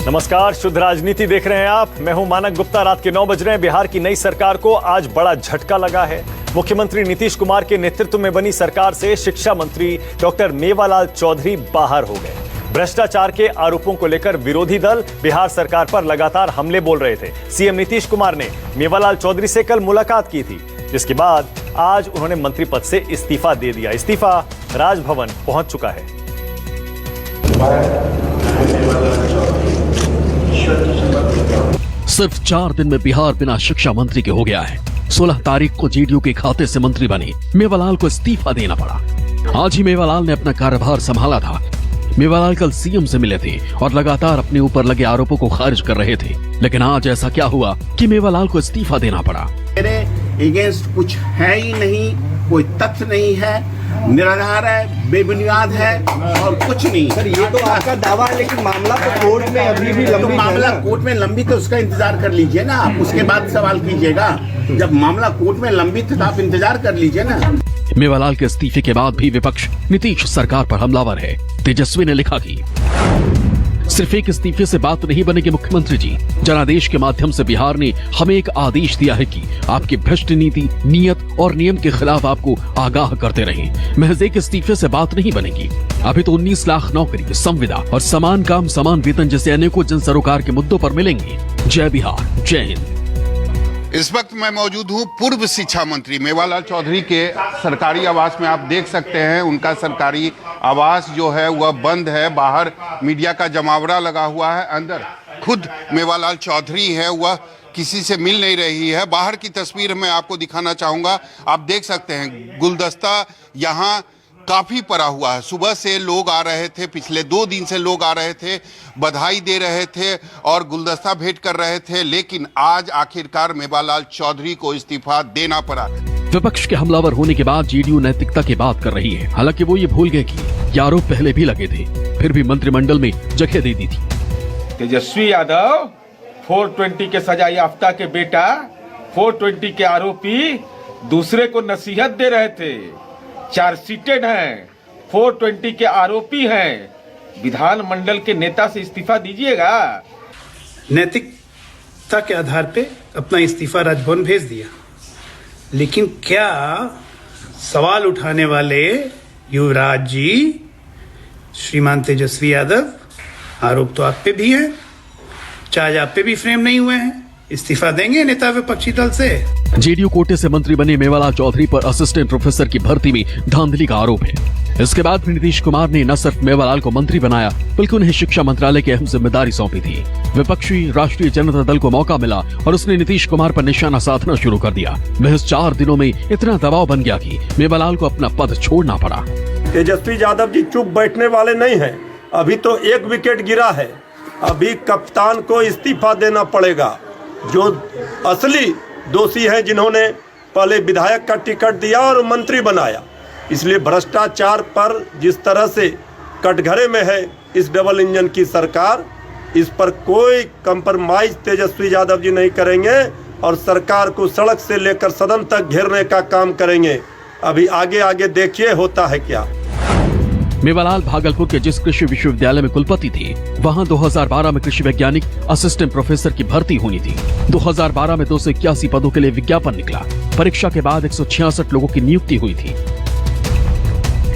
नमस्कार, शुद्ध राजनीति देख रहे हैं आप। मैं हूं मानक गुप्ता। रात के 9 बज रहे हैं। बिहार की नई सरकार को आज बड़ा झटका लगा है। मुख्यमंत्री नीतीश कुमार के नेतृत्व में बनी सरकार से शिक्षा मंत्री डॉक्टर मेवालाल चौधरी बाहर हो गए। भ्रष्टाचार के आरोपों को लेकर विरोधी दल बिहार सरकार पर लगातार हमले बोल रहे थे। सीएम नीतीश कुमार ने मेवालाल चौधरी से कल मुलाकात की थी, जिसके बाद आज उन्होंने मंत्री पद से इस्तीफा दे दिया। इस्तीफा राजभवन पहुंच चुका है। सिर्फ 4 दिन में बिहार बिना शिक्षा मंत्री के हो गया है। 16 तारीख को जेडीयू के खाते से मंत्री बने मेवालाल को इस्तीफा देना पड़ा। आज ही मेवालाल ने अपना कार्यभार संभाला था। मेवालाल कल सीएम से मिले थे और लगातार अपने ऊपर लगे आरोपों को खारिज कर रहे थे, लेकिन आज ऐसा क्या हुआ कि मेवालाल को इस्तीफा देना पड़ा? मेरे अगेंस्ट कुछ है ही नहीं, कोई तथ्य नहीं है, निराधार है, बेबुनियाद है और कुछ नहीं। सर, ये तो आपका दावा है, लेकिन मामला तो कोर्ट में अभी भी लंबी है। मामला कोर्ट में लंबी तो उसका इंतजार कर लीजिए ना, आप उसके बाद सवाल कीजिएगा। जब मामला कोर्ट में लंबी तो आप इंतजार कर लीजिए ना। मेवालाल के इस्तीफे के बाद भी विपक्ष नीतीश सरकार पर हमलावर है। तेजस्वी ने लिखा कि सिर्फ एक इस्तीफे से बात नहीं बनेगी मुख्यमंत्री जी। जनादेश के माध्यम से बिहार ने हमें एक आदेश दिया है कि आपकी भ्रष्ट नीति, नियत और नियम के खिलाफ आपको आगाह करते रहें। महज एक इस्तीफे से बात नहीं बनेगी। अभी तो 19 लाख नौकरी, संविदा और समान काम समान वेतन जैसे अनेकों जन सरोकार के मुद्दों पर मिलेंगे। जय बिहार, जय हिंद। इस वक्त मैं मौजूद हूँ पूर्व शिक्षा मंत्री मेवालाल चौधरी के सरकारी आवास में। आप देख सकते हैं उनका सरकारी आवास जो है वह बंद है। बाहर मीडिया का जमावड़ा लगा हुआ है। अंदर खुद मेवालाल चौधरी है, वह किसी से मिल नहीं रही है। बाहर की तस्वीर मैं आपको दिखाना चाहूँगा। आप देख सकते हैं गुलदस्ता यहाँ काफ़ी पड़ा हुआ है। सुबह से लोग आ रहे थे, पिछले 2 दिन से लोग आ रहे थे, बधाई दे रहे थे और गुलदस्ता भेंट कर रहे थे, लेकिन आज आखिरकार मेवालाल चौधरी को इस्तीफा देना पड़ा। विपक्ष के हमलावर होने के बाद जेडीयू नैतिकता की बात कर रही है। हालांकि वो ये भूल गए कि ये आरोप पहले भी लगे थे, फिर भी मंत्रिमंडल में जगह दे दी थी। तेजस्वी यादव 420 के सजा याफ्ता के बेटा, 420 के आरोपी दूसरे को नसीहत दे रहे थे। चार्जशीटेड हैं, 420 के आरोपी हैं। विधानमंडल के नेता से इस्तीफा दीजिएगा। नैतिकता के आधार पे अपना इस्तीफा राजभवन भेज दिया, लेकिन क्या सवाल उठाने वाले युवराज जी, श्रीमान तेजस्वी यादव, आरोप तो आप पे भी है, चार्ज आप पे भी फ्रेम नहीं हुए हैं। इस्तीफा देंगे नेता विपक्षी दल से? जेडीयू कोटे से मंत्री बने मेवालाल चौधरी पर असिस्टेंट प्रोफेसर की भर्ती में धांधली का आरोप है। इसके बाद फिर नीतीश कुमार ने न सिर्फ मेवालाल को मंत्री बनाया, बल्कि उन्हें शिक्षा मंत्रालय की अहम जिम्मेदारी सौंपी थी। विपक्षी राष्ट्रीय जनता दल को मौका मिला और उसने नीतीश कुमार पर निशाना साधना शुरू कर दिया। महज 4 दिनों में इतना दबाव बन गया कि मेवालाल को अपना पद छोड़ना पड़ा। तेजस्वी यादव जी चुप बैठने वाले नहीं हैं। अभी तो 1 विकेट गिरा है। अभी कप्तान को इस्तीफा देना पड़ेगा। जो असली दोषी हैं, जिन्होंने पहले विधायक का टिकट दिया और मंत्री बनाया। इसलिए भ्रष्टाचार पर जिस तरह से कटघरे में है इस डबल इंजन की सरकार, इस पर कोई कंप्रोमाइज तेजस्वी यादव जी नहीं करेंगे और सरकार को सड़क से लेकर सदन तक घेरने का काम करेंगे। अभी आगे आगे देखिए होता है क्या। मेवालाल भागलपुर के जिस कृषि विश्वविद्यालय में कुलपति थे, वहां 2012 में कृषि वैज्ञानिक असिस्टेंट प्रोफेसर की भर्ती होनी थी। 2012 में 281 पदों के लिए विज्ञापन निकला। परीक्षा के बाद 166 लोगों की नियुक्ति हुई थी।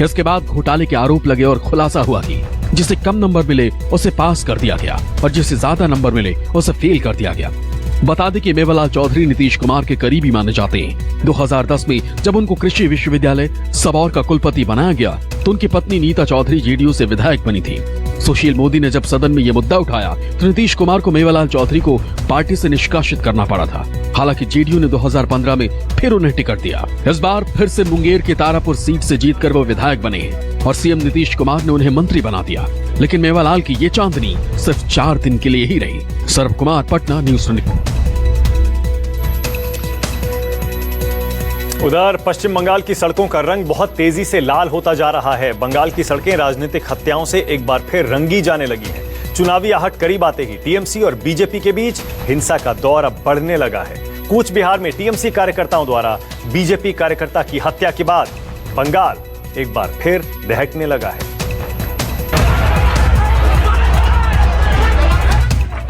इसके बाद घोटाले के आरोप लगे और खुलासा हुआ कि जिसे कम नंबर मिले उसे पास कर दिया गया और जिसे ज्यादा नंबर मिले उसे फेल कर दिया गया। बता दें कि मेवालाल चौधरी नीतीश कुमार के करीबी माने जाते हैं। 2010 में जब उनको कृषि विश्वविद्यालय सबौर का कुलपति बनाया गया, तो उनकी पत्नी नीता चौधरी जेडीयू से विधायक बनी थी। सुशील मोदी ने जब सदन में ये मुद्दा उठाया, तो नीतीश कुमार को मेवालाल चौधरी को पार्टी से निष्कासित करना पड़ा था। हालांकि जेडीयू ने 2015 में फिर उन्हें टिकट दिया। इस बार फिर से मुंगेर के तारापुर सीट से जीतकर वो विधायक बने और सीएम नीतीश कुमार ने उन्हें मंत्री बना दिया। लेकिन मेवालाल की ये चांदनी सिर्फ 4 दिन के लिए ही रही। सर्व कुमार, पटना, न्यूज 24। उधर पश्चिम बंगाल की सड़कों का रंग बहुत तेजी से लाल होता जा रहा है। बंगाल की सड़कें राजनीतिक हत्याओं से एक बार फिर रंगी जाने लगी हैं। चुनावी आहट करीब आते ही टीएमसी और बीजेपी के बीच हिंसा का दौर अब बढ़ने लगा है। कूच बिहार में टीएमसी कार्यकर्ताओं द्वारा बीजेपी कार्यकर्ता की हत्या के बाद बंगाल एक बार फिर दहकने लगा है।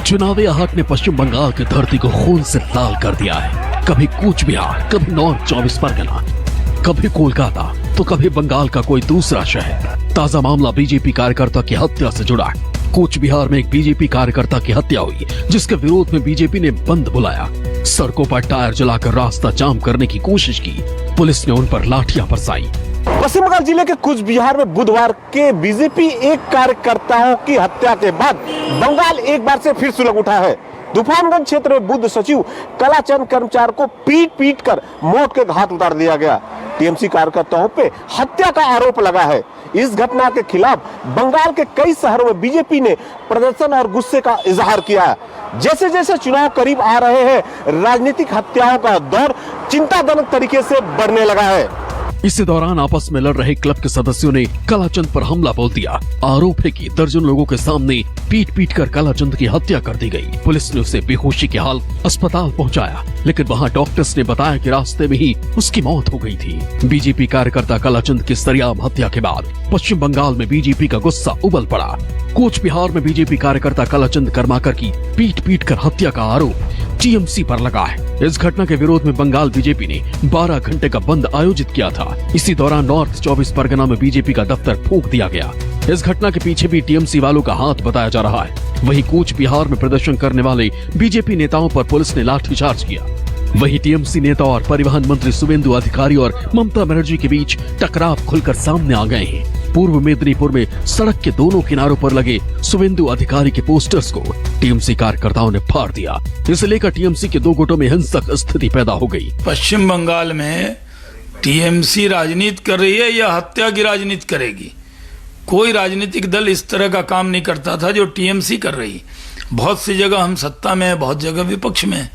चुनावी आहट ने पश्चिम बंगाल की धरती को खून से लाल कर दिया है। कभी कूच बिहार, कभी नॉर्थ 24 परगना, कभी कोलकाता तो कभी बंगाल का कोई दूसरा शहर। ताजा मामला बीजेपी कार्यकर्ता की हत्या से जुड़ा है। कूच बिहार में एक बीजेपी कार्यकर्ता की हत्या हुई, जिसके विरोध में बीजेपी ने बंद बुलाया। सड़कों पर टायर जलाकर रास्ता जाम करने की कोशिश की। पुलिस ने उन पर लाठियां बरसाई। पश्चिम बंगाल जिले के कूच बिहार में बुधवार के बीजेपी एक कार्यकर्ताओं की हत्या के बाद बंगाल एक बार से फिर सुलग उठा है। तूफानगंज क्षेत्र में बुद्ध सचिव कलाचंद कर्मचारी को पीट कर मौत के घाट उतार दिया गया। टीएमसी कार्यकर्ताओं पे हत्या का आरोप लगा है। इस घटना के खिलाफ बंगाल के कई शहरों में बीजेपी ने प्रदर्शन और गुस्से का इजहार किया है। जैसे जैसे चुनाव करीब आ रहे हैं, राजनीतिक हत्याओं का दौर चिंताजनक तरीके से बढ़ने लगा है। इसी दौरान आपस में लड़ रहे क्लब के सदस्यों ने कलाचंद पर हमला बोल दिया। आरोप है कि दर्जन लोगों के सामने पीट कर कलाचंद की हत्या कर दी गई। पुलिस ने उसे बेहोशी के हाल अस्पताल पहुंचाया, लेकिन वहां डॉक्टर्स ने बताया कि रास्ते में ही उसकी मौत हो गई थी। बीजेपी कार्यकर्ता कलाचंद की सरेआम हत्या के बाद पश्चिम बंगाल में बीजेपी का गुस्सा उबल पड़ा। कूच बिहार में बीजेपी कार्यकर्ता कलाचंद कर्माकर की पीट कर हत्या का आरोप टीएमसी पर लगा है। इस घटना के विरोध में बंगाल बीजेपी ने 12 घंटे का बंद आयोजित किया था। इसी दौरान नॉर्थ 24 परगना में बीजेपी का दफ्तर फूंक दिया गया। इस घटना के पीछे भी टीएमसी वालों का हाथ बताया जा रहा है। वहीं कूच बिहार में प्रदर्शन करने वाले बीजेपी नेताओं पर पुलिस ने लाठीचार्ज किया। वहीं टीएमसी नेता और परिवहन मंत्री शुवेंदु अधिकारी और ममता बनर्जी के बीच टकराव खुलकर सामने आ गए हैं। पूर्व मेदिनीपुर में सड़क के दोनों किनारों पर लगे शुवेंदु अधिकारी के पोस्टर्स को टीएमसी कार्यकर्ताओं ने फाड़ दिया। इसे लेकर टीएमसी के दो गुटों में हिंसक स्थिति पैदा हो गई। पश्चिम बंगाल में टीएमसी राजनीति कर रही है या हत्या की राजनीति करेगी? कोई राजनीतिक दल इस तरह का काम नहीं करता था जो टीएमसी कर रही। बहुत सी जगह हम सत्ता में है, बहुत जगह विपक्ष में है,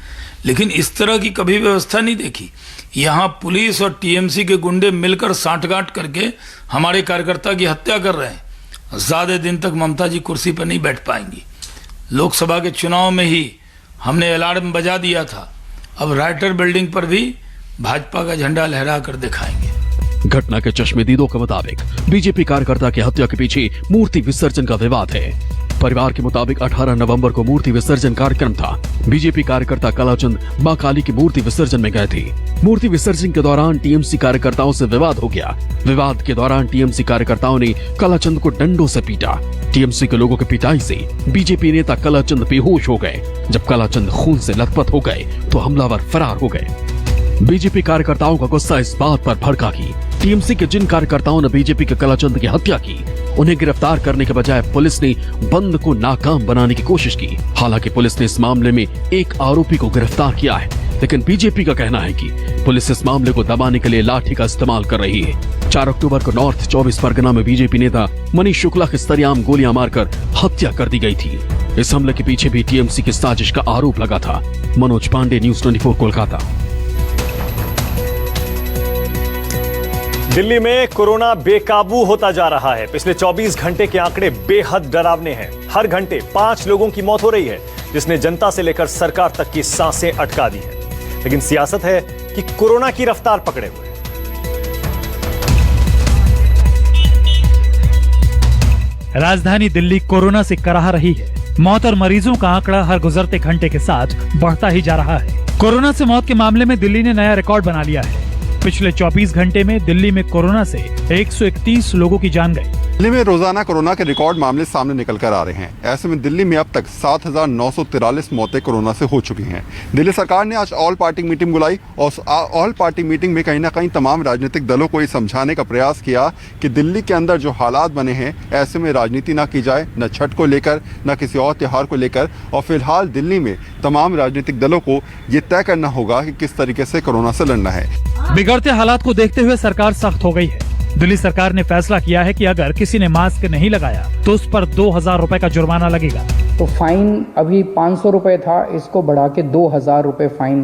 लेकिन इस तरह की कभी व्यवस्था नहीं देखी। यहाँ पुलिस और टीएमसी के गुंडे मिलकर सांठगांठ करके हमारे कार्यकर्ता की हत्या कर रहे हैं। ज्यादा दिन तक ममता जी कुर्सी पर नहीं बैठ पाएंगी। लोकसभा के चुनाव में ही हमने अलार्म बजा दिया था, अब राइटर बिल्डिंग पर भी भाजपा का झंडा लहरा कर दिखाएंगे। घटना के चश्मदीदों के मुताबिक बीजेपी कार्यकर्ता की हत्या के पीछे मूर्ति विसर्जन का विवाद है। परिवार के मुताबिक 18 नवंबर को मूर्ति विसर्जन कार्यक्रम था। बीजेपी कार्यकर्ता कलाचंद मां काली की मूर्ति विसर्जन में गए थे। मूर्ति विसर्जन के दौरान टीएमसी कार्यकर्ताओं से विवाद हो गया। विवाद के दौरान टीएमसी कार्यकर्ताओं ने कलाचंद को डंडों से पीटा। टीएमसी के लोगों की पिटाई से बीजेपी नेता कलाचंद बेहोश हो गए। जब कलाचंद खून से लथपथ हो गए तो हमलावर फरार हो गए। बीजेपी कार्यकर्ताओं का गुस्सा इस बात पर भड़का कि टीएमसी के जिन कार्यकर्ताओं ने बीजेपी के कलाचंद की हत्या की, उन्हें गिरफ्तार करने के बजाय पुलिस ने बंद को नाकाम बनाने की कोशिश की। हालांकि पुलिस ने इस मामले में एक आरोपी को गिरफ्तार किया है, लेकिन बीजेपी का कहना है कि पुलिस इस मामले को दबाने के लिए लाठी का इस्तेमाल कर रही है। 4 अक्टूबर को नॉर्थ 24 परगना में बीजेपी नेता मनीष शुक्ला की सरेआम गोलियां मारकर हत्या कर दी गई थी। इस हमले के पीछे भी टीएमसी की साजिश का आरोप लगा था। मनोज पांडे, न्यूज़ 24 कोलकाता। दिल्ली में कोरोना बेकाबू होता जा रहा है। पिछले 24 घंटे के आंकड़े बेहद डरावने हैं। हर घंटे 5 लोगों की मौत हो रही है, जिसने जनता से लेकर सरकार तक की सांसें अटका दी है। लेकिन सियासत है कि कोरोना की रफ्तार पकड़े हुए। राजधानी दिल्ली कोरोना से कराह रही है। मौत और मरीजों का आंकड़ा हर गुजरते घंटे के साथ बढ़ता ही जा रहा है। कोरोना से मौत के मामले में दिल्ली ने नया रिकॉर्ड बना लिया है। पिछले 24 घंटे में दिल्ली में कोरोना से 131 लोगों की जान गई। दिल्ली में रोजाना कोरोना के रिकॉर्ड मामले सामने निकल कर आ रहे हैं। ऐसे में दिल्ली में अब तक 7,943 मौतें कोरोना से हो चुकी हैं। दिल्ली सरकार ने आज ऑल पार्टी मीटिंग बुलाई और ऑल पार्टी मीटिंग में कहीं ना कहीं तमाम राजनीतिक दलों को ये समझाने का प्रयास किया कि दिल्ली के अंदर जो हालात बने हैं, ऐसे में राजनीति ना की जाए, न छठ को लेकर न किसी और त्योहार को लेकर। और फिलहाल दिल्ली में तमाम राजनीतिक दलों को ये तय करना होगा कि किस तरीके से कोरोना से लड़ना है। बिगड़ते हालात को देखते हुए सरकार सख्त हो गई है। दिल्ली सरकार ने फैसला किया है कि अगर किसी ने मास्क नहीं लगाया तो उस पर 2,000 रुपए का जुर्माना लगेगा। तो फाइन अभी 500 रुपए था, इसको बढ़ा के 2,000 रुपए फाइन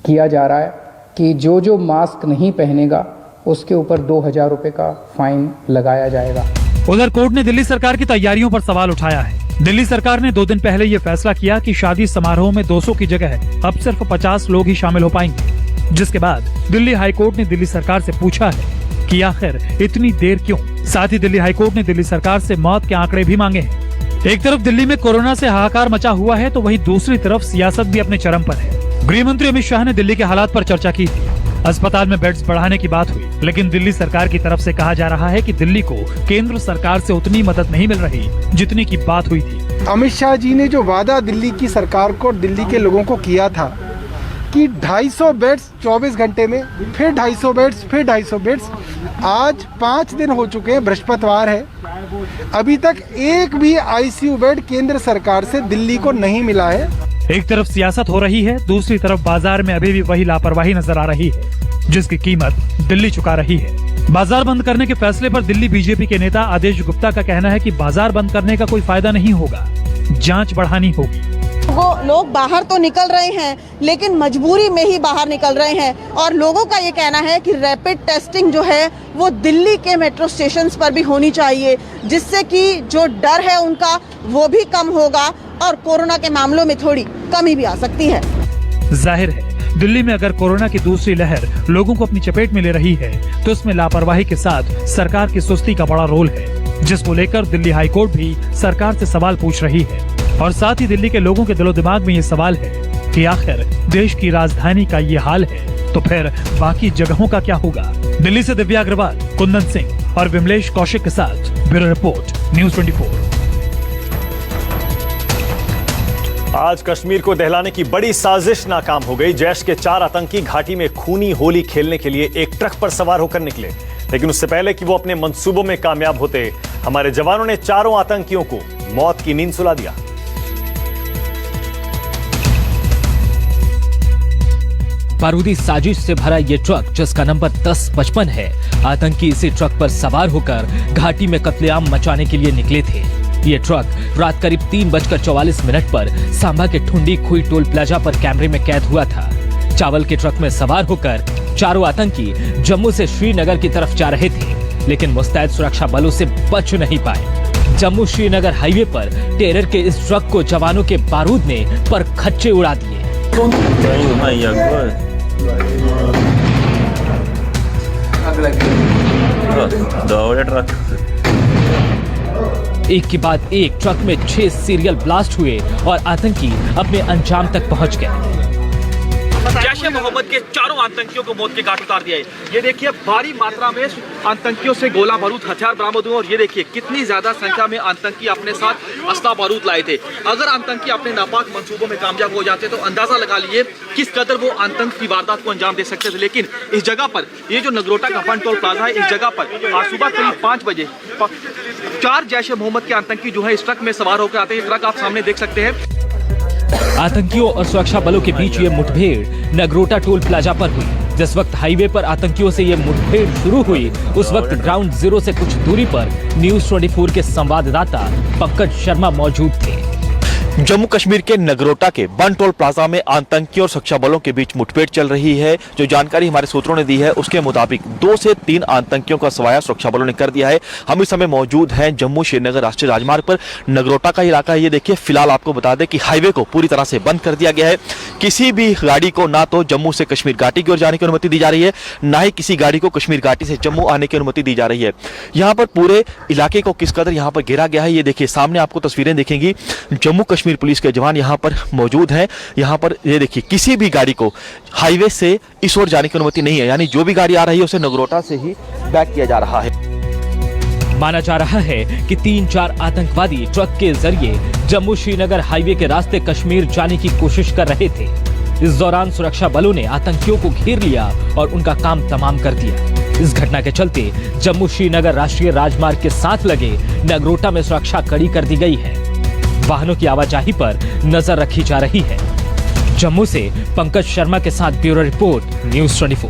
किया जा रहा है कि जो मास्क नहीं पहनेगा उसके ऊपर 2,000 रुपए का फाइन लगाया जाएगा। उधर कोर्ट ने दिल्ली सरकार की तैयारियों पर सवाल उठाया है। दिल्ली सरकार ने 2 दिन पहले ये फैसला किया कि शादी समारोह में 200 की जगह अब सिर्फ 50 लोग ही शामिल हो पाएंगे, जिसके बाद दिल्ली हाईकोर्ट ने दिल्ली सरकार से पूछा है कि आखिर इतनी देर क्यों। साथ ही दिल्ली हाईकोर्ट ने दिल्ली सरकार से मौत के आंकड़े भी मांगे हैं। एक तरफ दिल्ली में कोरोना से हाहाकार मचा हुआ है तो वहीं दूसरी तरफ सियासत भी अपने चरम पर है। गृह मंत्री अमित शाह ने दिल्ली के हालात पर चर्चा की थी। अस्पताल में बेड्स बढ़ाने की बात हुई, लेकिन दिल्ली सरकार की तरफ से कहा जा रहा है कि दिल्ली को केंद्र सरकार से उतनी मदद नहीं मिल रही जितनी की बात हुई थी। अमित शाह जी ने जो वादा दिल्ली की सरकार को, दिल्ली के लोगों को किया था कि 250 बेड्स 24 घंटे में, फिर 250 बेड्स, फिर 250 बेड्स, आज 5 दिन हो चुके हैं, बृहस्पतिवार है, अभी तक एक भी आईसीयू बेड केंद्र सरकार से दिल्ली को नहीं मिला है। एक तरफ सियासत हो रही है, दूसरी तरफ बाजार में अभी भी वही लापरवाही नजर आ रही है जिसकी कीमत दिल्ली चुका रही है। बाजार बंद करने के फैसले पर दिल्ली बीजेपी के नेता आदेश गुप्ता का कहना है कि बाजार बंद करने का कोई फायदा नहीं होगा, जांच बढ़ानी होगी। वो लोग बाहर तो निकल रहे हैं लेकिन मजबूरी में ही बाहर निकल रहे हैं और लोगों का ये कहना है कि रैपिड टेस्टिंग जो है वो दिल्ली के मेट्रो स्टेशंस पर भी होनी चाहिए, जिससे कि जो डर है उनका वो भी कम होगा और कोरोना के मामलों में थोड़ी कमी भी आ सकती है। जाहिर है दिल्ली में अगर कोरोना की दूसरी लहर लोगों को अपनी चपेट में ले रही है तो इसमें लापरवाही के साथ सरकार की सुस्ती का बड़ा रोल है, जिसको लेकर दिल्ली हाईकोर्ट भी सरकार से सवाल पूछ रही है। और साथ ही दिल्ली के लोगों के दिलो दिमाग में ये सवाल है कि आखिर देश की राजधानी का ये हाल है तो फिर बाकी जगहों का क्या होगा। दिल्ली से दिव्या अग्रवाल, कुंदन सिंह और विमलेश कौशिक के साथ ब्यूरो रिपोर्ट, न्यूज़ 24। आज कश्मीर को दहलाने की बड़ी साजिश नाकाम हो गई। जैश के 4 आतंकी घाटी में खूनी होली खेलने के लिए एक ट्रक पर सवार होकर निकले, लेकिन उससे पहले कि वो अपने मंसूबों में कामयाब होते, हमारे जवानों ने चारों आतंकियों को मौत की नींद सुला दिया। बारूदी साजिश से भरा ये ट्रक, जिसका नंबर 1055 है, आतंकी इसी ट्रक पर सवार होकर घाटी में कत्लेआम मचाने के लिए निकले थे। ये ट्रक रात करीब 3:44 पर सांबा के ठुंडी खुई टोल प्लाजा पर कैमरे में कैद हुआ था। चावल के ट्रक में सवार होकर चारों आतंकी जम्मू से श्रीनगर की तरफ जा रहे थे, लेकिन मुस्तैद सुरक्षा बलों से बच नहीं पाए। जम्मू श्रीनगर हाईवे पर टेरर के इस ट्रक को जवानों के बारूद ने पर खच्चे उड़ा दिए। एक के बाद एक ट्रक में 6 सीरियल ब्लास्ट हुए और आतंकी अपने अंजाम तक पहुंच गए। जैश-ए मोहम्मद के चारों आतंकियों को मौत के घाट उतार दिया है। ये देखिए भारी मात्रा में आतंकियों से गोला बारूद हथियार बरामद हुए और ये देखिए कितनी ज्यादा संख्या में आतंकी अपने साथ असला बारूद लाए थे। अगर आतंकी अपने नापाक मंसूबों में कामयाब हो जाते तो अंदाजा लगा लिए किस कदर वो आतंक की वारदात को अंजाम दे सकते थे। लेकिन इस जगह पर, ये जो नगरोटा का वन टोल प्लाजा है, इस जगह पर आज सुबह करीब 5 बजे 4 जैश-ए मोहम्मद के आतंकी जो है इस ट्रक में सवार होकर आते हैं। ट्रक आप सामने देख सकते हैं। आतंकियों और सुरक्षा बलों के बीच ये मुठभेड़ नगरोटा टोल प्लाजा पर हुई। जिस वक्त हाईवे पर आतंकियों से ये मुठभेड़ शुरू हुई, उस वक्त ग्राउंड जीरो से कुछ दूरी पर न्यूज़ 24 के संवाददाता पंकज शर्मा मौजूद थे। जम्मू कश्मीर के नगरोटा के वन टोल प्लाजा में आतंकियों और सुरक्षा बलों के बीच मुठभेड़ चल रही है। जो जानकारी हमारे सूत्रों ने दी है उसके मुताबिक 2 से 3 आतंकियों का सवाया सुरक्षा बलों ने कर दिया है। हम इस समय मौजूद हैं जम्मू श्रीनगर राष्ट्रीय राजमार्ग पर। नगरोटा का इलाका है ये देखिए। फिलहाल आपको बता दें कि हाईवे को पूरी तरह से बंद कर दिया गया है। किसी भी गाड़ी को ना तो जम्मू से कश्मीर घाटी की ओर जाने की अनुमति दी जा रही है, ना ही किसी गाड़ी को कश्मीर घाटी से जम्मू आने की अनुमति दी जा रही है। यहाँ पर पूरे इलाके को किस कदर यहाँ पर घेरा गया है ये देखिए। सामने आपको तस्वीरें दिखेंगी। जम्मू कश्मीर पुलिस के जवान यहाँ पर मौजूद हैं। यहाँ पर ये देखिए किसी भी गाड़ी को हाईवे से इस ओर जाने की अनुमति नहीं है, यानी जो भी गाड़ी आ रही है उसे नगरोटा से ही बैक किया जा रहा है। माना जा रहा है कि 3-4 आतंकवादी ट्रक के जरिए जम्मू श्रीनगर हाईवे के रास्ते कश्मीर जाने की कोशिश कर रहे थे। इस दौरान सुरक्षा बलों ने आतंकियों को घेर लिया और उनका काम तमाम कर दिया। इस घटना के चलते जम्मू श्रीनगर राष्ट्रीय राजमार्ग के साथ लगे नगरोटा में सुरक्षा कड़ी कर दी गई है। वाहनों की आवाजाही पर नजर रखी जा रही है। जम्मू से पंकज शर्मा के साथ ब्यूरो रिपोर्ट, न्यूज़ 24।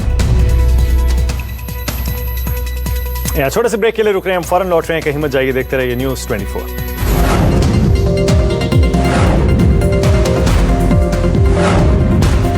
छोटे से ब्रेक के लिए रुक रहे हैं, हम फौरन लौट रहे हैं, कहीं मत जाइए, देखते रहिए न्यूज़ 24।